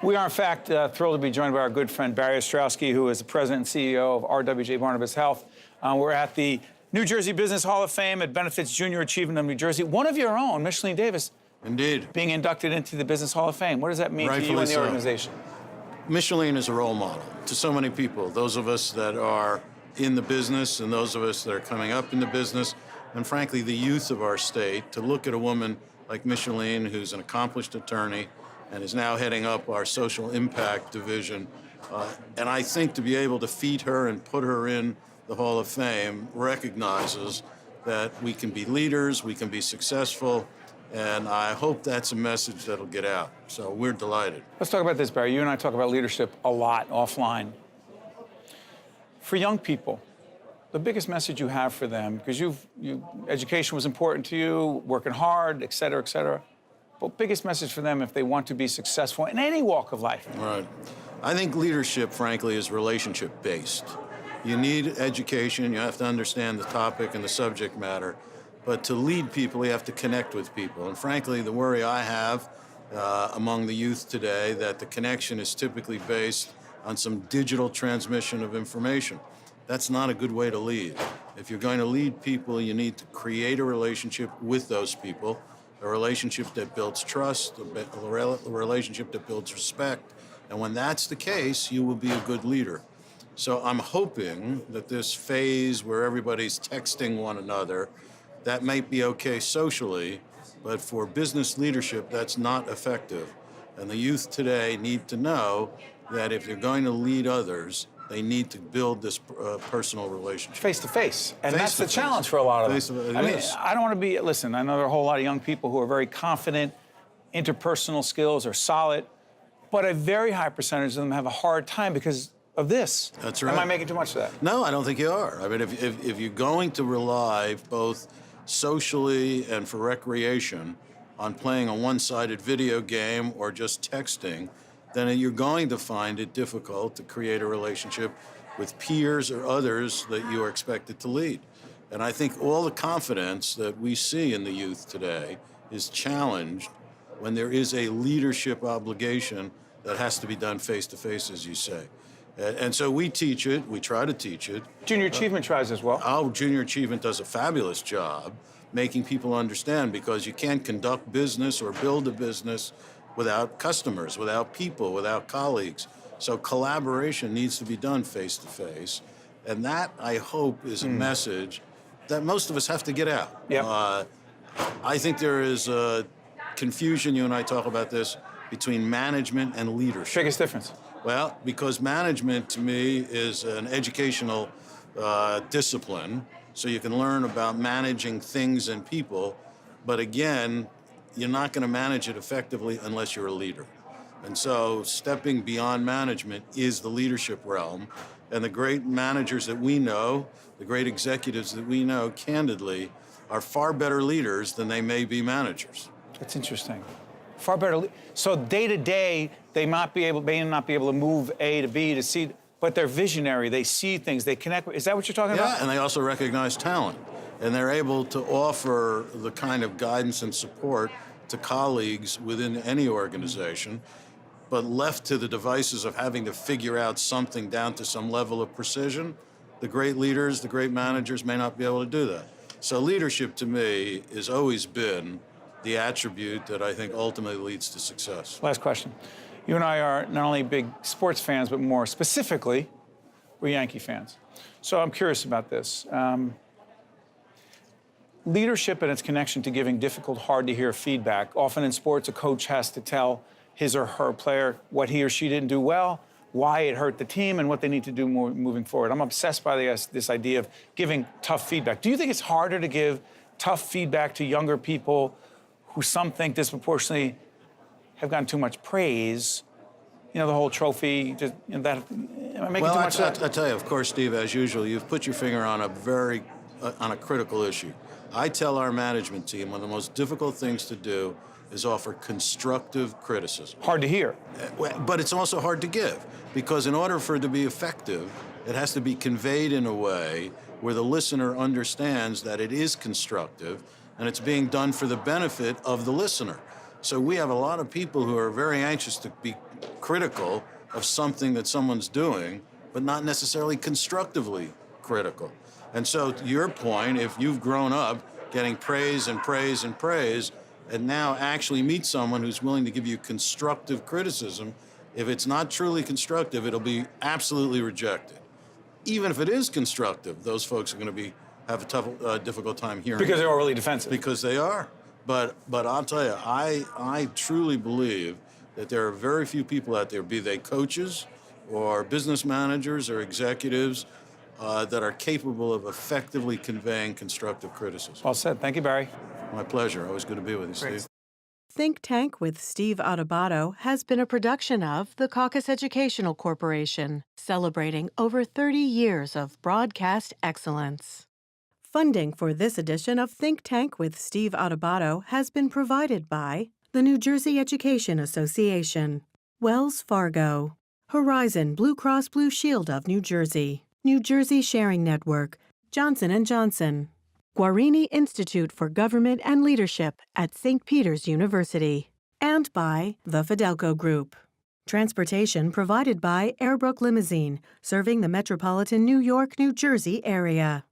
We are, in fact, thrilled to be joined by our good friend Barry Ostrowsky, who is the president and CEO of RWJBarnabas Health. We're at the New Jersey Business Hall of Fame. It benefits junior achievement of New Jersey. One of your own, Micheline Davis, indeed, being inducted into the Business Hall of Fame. What does that mean to you and the organization? Micheline is a role model to so many people, those of us that are in the business and those of us that are coming up in the business, and frankly, the youth of our state, to look at a woman like Micheline, who's an accomplished attorney and is now heading up our social impact division. And I think to be able to feed her and put her in the Hall of Fame recognizes that we can be leaders, we can be successful, and I hope that's a message that'll get out. So we're delighted. Let's talk about this, Barry. You and I talk about leadership a lot offline. For young people, the biggest message you have for them, because education was important to you, working hard, et cetera, but biggest message for them if they want to be successful in any walk of life? Right. I think leadership, frankly, is relationship-based. You need education, you have to understand the topic and the subject matter, but to lead people, you have to connect with people. And frankly, the worry I have among the youth today, that the connection is typically based on some digital transmission of information. That's not a good way to lead. If you're going to lead people, you need to create a relationship with those people, a relationship that builds trust, a relationship that builds respect. And when that's the case, you will be a good leader. So I'm hoping that this phase where everybody's texting one another, that might be okay socially, but for business leadership, that's not effective. And the youth today need to know that if you're going to lead others, they need to build this personal relationship. Face to face. And that's the challenge for a lot of them. I mean, I don't want to be, listen, I know there are a whole lot of young people who are very confident, interpersonal skills are solid, but a very high percentage of them have a hard time because of this. That's right. Am I making too much of that? No, I don't think you are. I mean, if you're going to rely both socially and for recreation on playing a one-sided video game or just texting, then you're going to find it difficult to create a relationship with peers or others that you are expected to lead. And I think all the confidence that we see in the youth today is challenged when there is a leadership obligation that has to be done face-to-face, as you say. And so we teach it, we try to teach it. Junior Achievement tries as well. Our Junior Achievement does a fabulous job making people understand, because you can't conduct business or build a business without customers, without people, without colleagues. So collaboration needs to be done face-to-face. And that, I hope, is a message that most of us have to get out. Yep. I think there is a confusion, you and I talk about this, between management and leadership. Biggest difference? Well, because management, to me, is an educational discipline, so you can learn about managing things and people, but again, you're not going to manage it effectively unless you're a leader. And so stepping beyond management is the leadership realm, and the great managers that we know, the great executives that we know, candidly, are far better leaders than they may be managers. That's interesting. Far better. So day to day, they may not be able to move A to B to C, but they're visionary. They see things. They connect. Is that what you're talking about? Yeah, and they also recognize talent, and they're able to offer the kind of guidance and support to colleagues within any organization. But left to the devices of having to figure out something down to some level of precision, the great leaders, the great managers may not be able to do that. So leadership, to me, has always been the attribute that I think ultimately leads to success. Last question. You and I are not only big sports fans, but more specifically, we're Yankee fans. So I'm curious about this. Leadership and its connection to giving difficult, hard-to-hear feedback. Often in sports, a coach has to tell his or her player what he or she didn't do well, why it hurt the team, and what they need to do moving forward. I'm obsessed by this idea of giving tough feedback. Do you think it's harder to give tough feedback to younger people who some think disproportionately have gotten too much praise? You know, the whole trophy, just, you know, that, am I making too much of that? I tell you, of course, Steve, as usual, you've put your finger on a critical issue. I tell our management team one of the most difficult things to do is offer constructive criticism. Hard to hear. But it's also hard to give, because in order for it to be effective, it has to be conveyed in a way where the listener understands that it is constructive and it's being done for the benefit of the listener. So we have a lot of people who are very anxious to be critical of something that someone's doing, but not necessarily constructively critical. And so to your point, if you've grown up getting praise and praise and praise, and now actually meet someone who's willing to give you constructive criticism, if it's not truly constructive, it'll be absolutely rejected. Even if it is constructive, those folks are going to have a tough, difficult time hearing Because it. they're overly defensive. Because they are. But I'll tell you, I truly believe that there are very few people out there, be they coaches or business managers or executives, that are capable of effectively conveying constructive criticism. Well said. Thank you, Barry. My pleasure. Always good to be with you, Great. Steve. Think Tank with Steve Adubato has been a production of the Caucus Educational Corporation, celebrating over 30 years of broadcast excellence. Funding for this edition of Think Tank with Steve Adubato has been provided by the New Jersey Education Association, Wells Fargo, Horizon Blue Cross Blue Shield of New Jersey, New Jersey Sharing Network, Johnson & Johnson, Guarini Institute for Government and Leadership at St. Peter's University, and by the Fidelco Group. Transportation provided by Airbrook Limousine, serving the metropolitan New York, New Jersey area.